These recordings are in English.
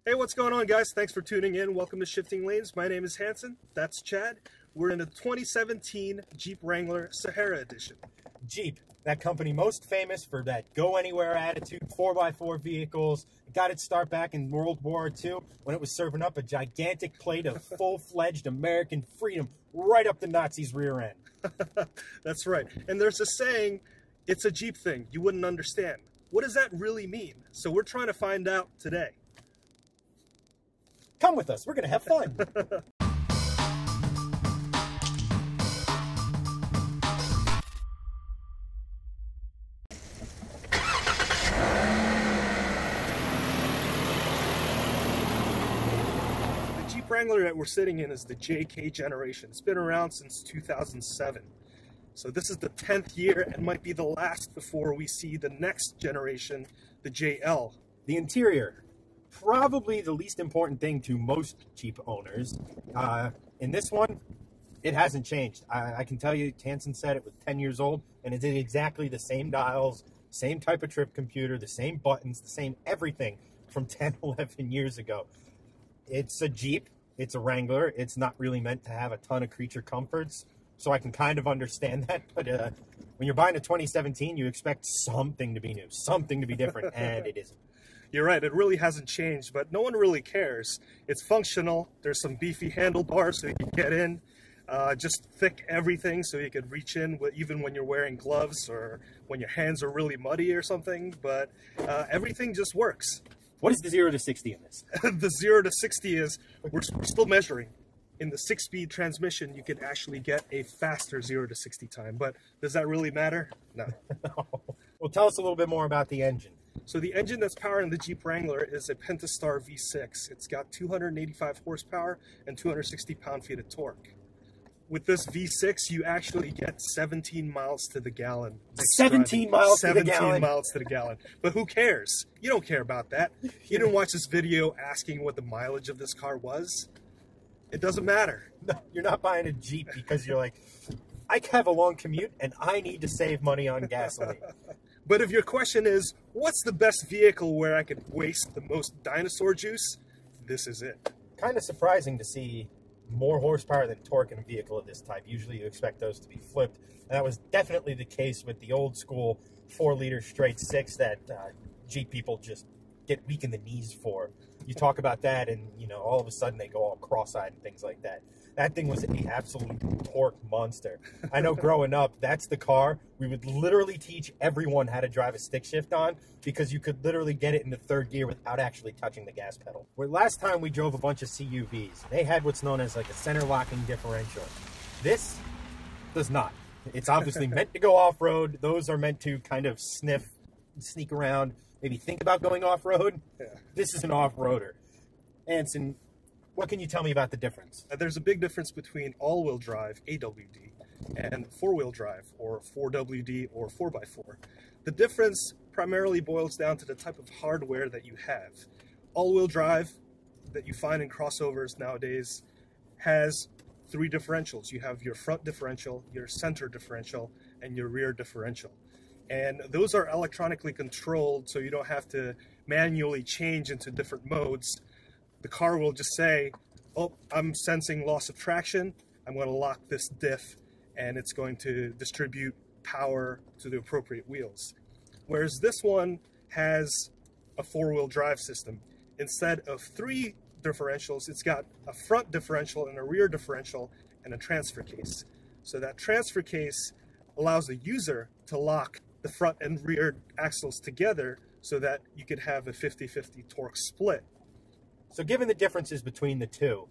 Hey, what's going on, guys? Thanks for tuning in. Welcome to Shifting Lanes. My name is Hanson. That's Chad. We're in a 2017 Jeep Wrangler Sahara Edition. Jeep, that company most famous for that go-anywhere attitude, 4x4 vehicles. It got its start back in World War II when it was serving up a gigantic plate of full-fledged American freedom right up the Nazis' rear end. That's right. And there's a saying, it's a Jeep thing. You wouldn't understand. What does that really mean? So we're trying to find out today. Come with us. We're going to have fun. The Jeep Wrangler that we're sitting in is the JK generation. It's been around since 2007. So this is the 10th year and might be the last before we see the next generation, the JL. The interior, probably the least important thing to most Jeep owners. In this one, it hasn't changed. I can tell you, Hanson said it was 10 years old, and it did exactly the same dials, same type of trip computer, the same buttons, the same everything from 10, 11 years ago. It's a Jeep. It's a Wrangler. It's not really meant to have a ton of creature comforts, so I can kind of understand that. But when you're buying a 2017, you expect something to be new, something to be different, and it isn't. You're right, it really hasn't changed, but no one really cares. It's functional. There's some beefy handlebars so you can get in. Just thick everything so you could reach in even when you're wearing gloves or when your hands are really muddy or something, but everything just works. What is the 0 to 60 in this? The 0 to 60 is, we're still measuring. In the 6-speed transmission, you can actually get a faster 0 to 60 time, but does that really matter? No. No. Well, tell us a little bit more about the engine. So the engine that's powering the Jeep Wrangler is a Pentastar V6. It's got 285 horsepower and 260 pound-feet of torque. With this V6, you actually get 17 miles to the gallon. 17 miles to the gallon? 17 miles to the gallon. But who cares? You don't care about that. You didn't watch this video asking what the mileage of this car was. It doesn't matter. No, you're not buying a Jeep because you're like, I have a long commute and I need to save money on gasoline. But if your question is, what's the best vehicle where I could waste the most dinosaur juice? This is it. Kind of surprising to see more horsepower than torque in a vehicle of this type. Usually you expect those to be flipped. And that was definitely the case with the old school 4-liter straight 6 that Jeep people just get weak in the knees for. You talk about that and, you know, all of a sudden they go all cross-eyed and things like that. That thing was an absolute torque monster. I know growing up, that's the car we would literally teach everyone how to drive a stick shift on because you could literally get it into third gear without actually touching the gas pedal. Where last time we drove a bunch of CUVs, they had what's known as like a center locking differential. This does not. It's obviously meant to go off-road. Those are meant to kind of sneak around, maybe think about going off-road. Yeah. This is an off-roader. Hanson, what can you tell me about the difference? There's a big difference between all-wheel drive, AWD, and four-wheel drive, or 4WD, or 4x4. The difference primarily boils down to the type of hardware that you have. All-wheel drive that you find in crossovers nowadays has 3 differentials. You have your front differential, your center differential, and your rear differential. And those are electronically controlled, so you don't have to manually change into different modes. The car will just say, oh, I'm sensing loss of traction. I'm going to lock this diff, and it's going to distribute power to the appropriate wheels. Whereas this one has a 4-wheel drive system. Instead of 3 differentials, it's got a front differential and a rear differential and a transfer case. So that transfer case allows the user to lock the front and rear axles together so that you could have a 50-50 torque split. So given the differences between the two,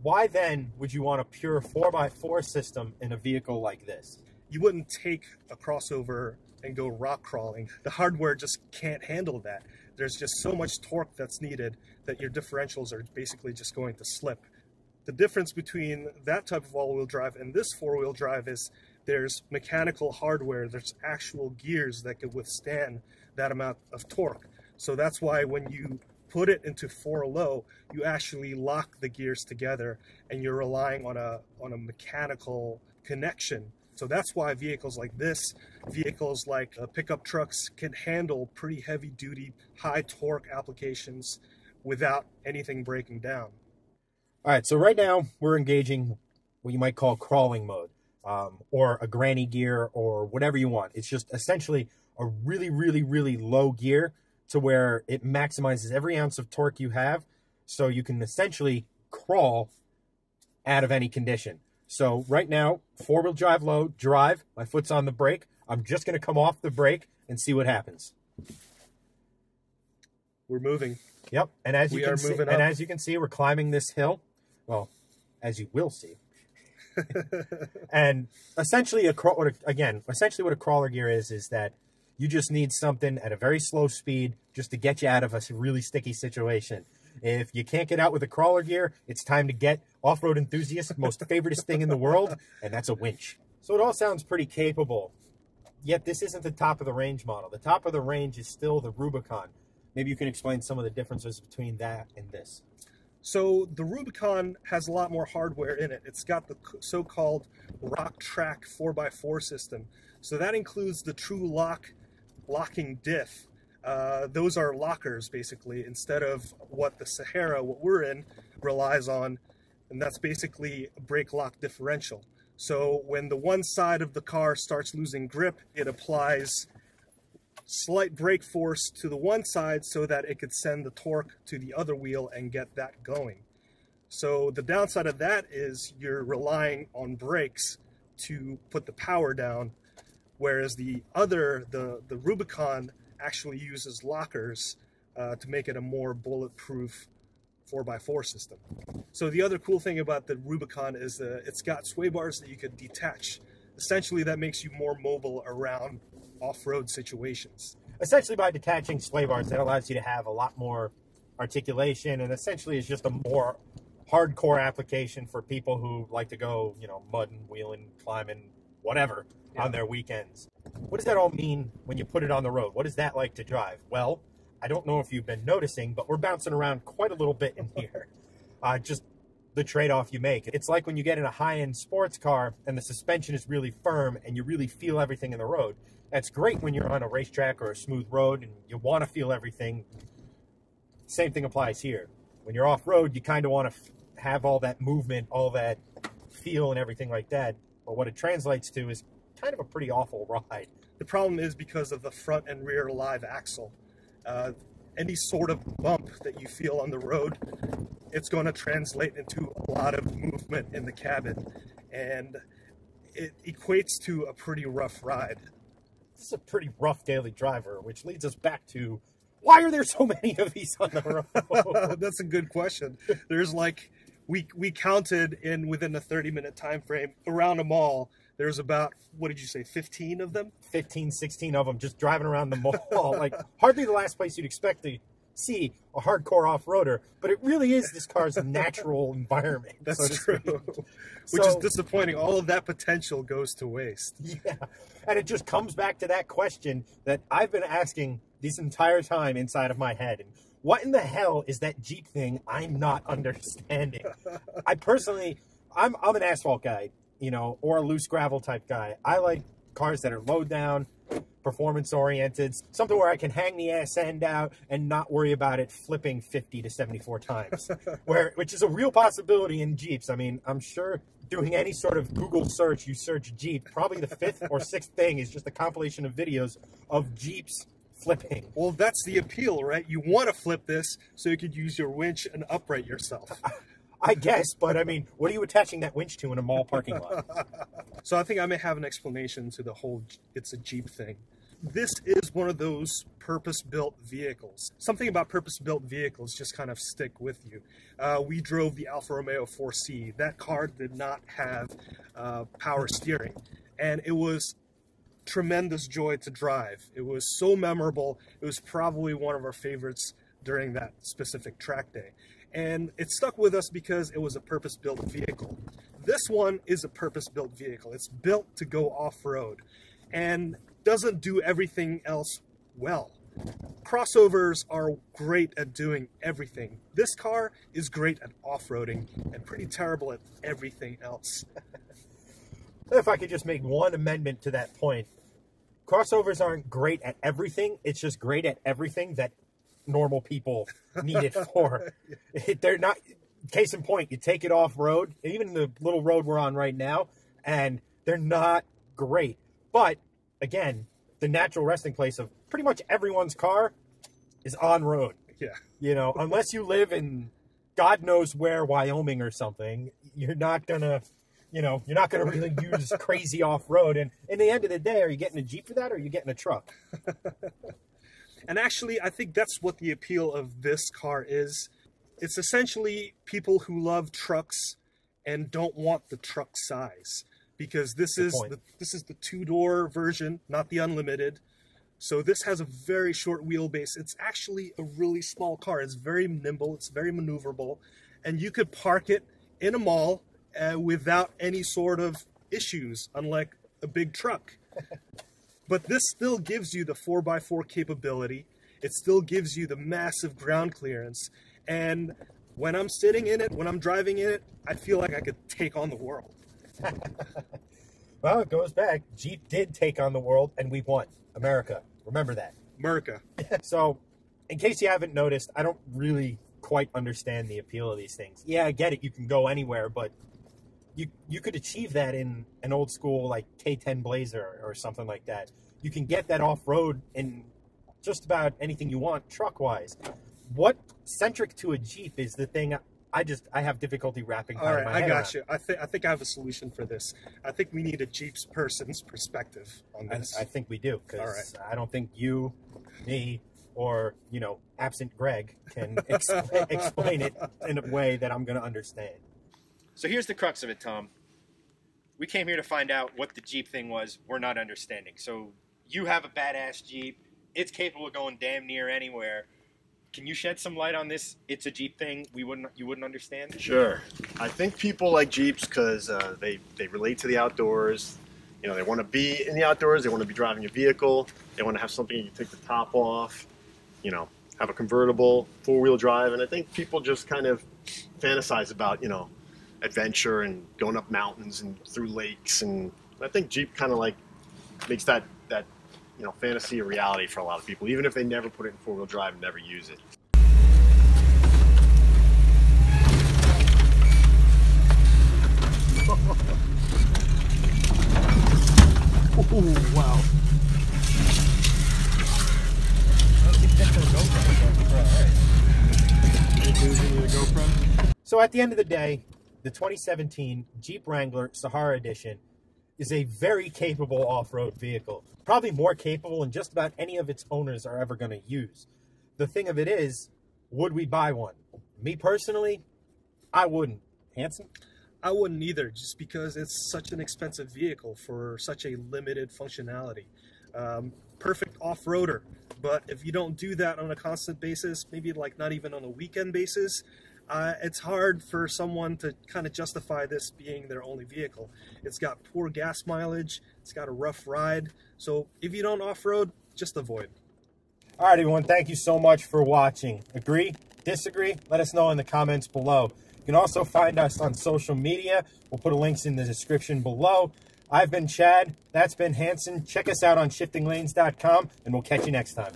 why then would you want a pure 4x4 system in a vehicle like this? You wouldn't take a crossover and go rock crawling. The hardware just can't handle that. There's just so much torque that's needed that your differentials are basically just going to slip. The difference between that type of all-wheel drive and this 4-wheel drive is there's mechanical hardware, there's actual gears that could withstand that amount of torque. So that's why when you put it into 4-low, you actually lock the gears together and you're relying on a mechanical connection. So that's why vehicles like this, vehicles like pickup trucks can handle pretty heavy duty, high torque applications without anything breaking down. All right, so right now we're engaging what you might call crawling mode, or a granny gear, or whatever you want. It's just essentially a really, really, really low gear to where it maximizes every ounce of torque you have, so you can essentially crawl out of any condition. So right now, four-wheel drive low, drive, my foot's on the brake. I'm just going to come off the brake and see what happens. We're moving. Yep, and as you can see, we're climbing this hill. Well, as you will see. And essentially, essentially what a crawler gear is that you just need something at a very slow speed just to get you out of a really sticky situation. If you can't get out with a crawler gear, it's time to get off-road enthusiasts' most favoriteest thing in the world, and that's a winch. So it all sounds pretty capable, yet this isn't the top of the range model. The top of the range is still the Rubicon. Maybe you can explain some of the differences between that and this. So the Rubicon has a lot more hardware in it. It's got the so-called Rock Track 4x4 system. So that includes the true locking diff. Those are lockers, basically, instead of what the Sahara, what we're in, relies on, and that's basically a brake lock differential. So when the one side of the car starts losing grip, it applies slight brake force to the one side so that it could send the torque to the other wheel and get that going. So the downside of that is you're relying on brakes to put the power down, whereas the Rubicon actually uses lockers to make it a more bulletproof 4x4 system. So the other cool thing about the Rubicon is it's got sway bars that you could detach. Essentially, that makes you more mobile around off-road situations. Essentially, by detaching sway bars, that allows you to have a lot more articulation, and essentially is just a more hardcore application for people who like to go, mudding, wheeling, climbing, whatever, on their weekends. What does that all mean when you put it on the road? What is that like to drive? Well, I don't know if you've been noticing, but we're bouncing around quite a little bit in here. Just the trade-off you make. It's like when you get in a high-end sports car and the suspension is really firm and you really feel everything in the road. That's great when you're on a racetrack or a smooth road and you want to feel everything. Same thing applies here. When you're off-road, you kind of want to have all that movement, all that feel and everything like that. But what it translates to is kind of a pretty awful ride. The problem is because of the front and rear live axle. Any sort of bump that you feel on the road, it's going to translate into a lot of movement in the cabin, and it equates to a pretty rough ride. This is a pretty rough daily driver, which leads us back to, why are there so many of these on the road? That's a good question. There's like, we counted within a 30-minute time frame around a mall. There's about, what did you say, 15 of them? 15, 16 of them just driving around the mall. Like, hardly the last place you'd expect to see a hardcore off-roader, but it really is this car's natural environment. That's true. Which is disappointing. All of that potential goes to waste. Yeah. And it just comes back to that question that I've been asking this entire time inside of my head. And what in the hell is that Jeep thing I'm not understanding? I personally, I'm an asphalt guy, or a loose gravel type guy. I like cars that are low down, performance oriented, something where I can hang the ass end out and not worry about it flipping 50 to 74 times, which is a real possibility in Jeeps. I mean, I'm sure doing any sort of Google search, you search Jeep, probably the 5th or 6th thing is just a compilation of videos of Jeeps flipping. Well, that's the appeal, right? You want to flip this so you could use your winch and upright yourself. I guess, but I mean, what are you attaching that winch to in a mall parking lot? So I think I may have an explanation to the whole it's a Jeep thing. This is one of those purpose-built vehicles. Something about purpose-built vehicles just kind of stick with you. We drove the Alfa Romeo 4C. That car did not have power steering, and it was tremendous joy to drive. It was so memorable. It was probably one of our favorites during that specific track day. And it stuck with us because it was a purpose-built vehicle. This one is a purpose-built vehicle. It's built to go off-road and doesn't do everything else well. Crossovers are great at doing everything. This car is great at off-roading and pretty terrible at everything else. If I could just make one amendment to that point, crossovers aren't great at everything. It's just great at everything that normal people need it for. They're not, case in point, you take it off-road, even the little road we're on right now, and they're not great. But, again, the natural resting place of pretty much everyone's car is on-road. Yeah. You know, unless you live in God knows where, Wyoming or something, you're not going to, you know, you're not going to really use crazy off-road. And in the end of the day, are you getting a Jeep for that, or are you getting a truck? And actually, I think that's what the appeal of this car is. It's essentially people who love trucks and don't want the truck size, because this is the two-door version, not the Unlimited. So this has a very short wheelbase. It's actually a really small car. It's very nimble. It's very maneuverable. And you could park it in a mall without any sort of issues, unlike a big truck. But this still gives you the 4x4 capability. It still gives you the massive ground clearance. And when I'm sitting in it, when I'm driving in it, I feel like I could take on the world. Well, it goes back. Jeep did take on the world, and we won. America. Remember that. America. So, in case you haven't noticed, I don't really quite understand the appeal of these things. Yeah, I get it. You can go anywhere, but you could achieve that in an old school, like, K10 Blazer or something like that. You can get that off-road in just about anything you want, truck-wise. What centric to a Jeep is the thing I have difficulty wrapping my head around. I got you. I think I have a solution for this. I think we need a Jeep's person's perspective on this. I think we do, because I don't think you, me, or, you know, absent Greg can explain it in a way that I'm going to understand. So here's the crux of it, Tom. We came here to find out what the Jeep thing was we're not understanding. So you have a badass Jeep. It's capable of going damn near anywhere. Can you shed some light on this? It's a Jeep thing you wouldn't understand? Sure. I think people like Jeeps because they relate to the outdoors. You know, they want to be in the outdoors. They want to be driving a vehicle. They want to have something you can take the top off. You know, have a convertible, four-wheel drive. And I think people just kind of fantasize about, you know, adventure and going up mountains and through lakes. And I think Jeep kind of like makes that you know, fantasy a reality for a lot of people, even if they never put it in four-wheel drive and never use it. Oh, wow. So at the end of the day, the 2017 Jeep Wrangler Sahara Edition is a very capable off-road vehicle. Probably more capable than just about any of its owners are ever going to use. The thing of it is, would we buy one? Me personally, I wouldn't. Hanson? I wouldn't either, just because it's such an expensive vehicle for such a limited functionality. Perfect off-roader, but if you don't do that on a constant basis, maybe like not even on a weekend basis, it's hard for someone to kind of justify this being their only vehicle. It's got poor gas mileage, it's got a rough ride, so if you don't off-road, just avoid. All right, everyone, thank you so much for watching. Agree? Disagree? Let us know in the comments below. You can also find us on social media. We'll put links in the description below. I've been Chad. That's been Hanson. Check us out on shiftinglanes.com, and we'll catch you next time.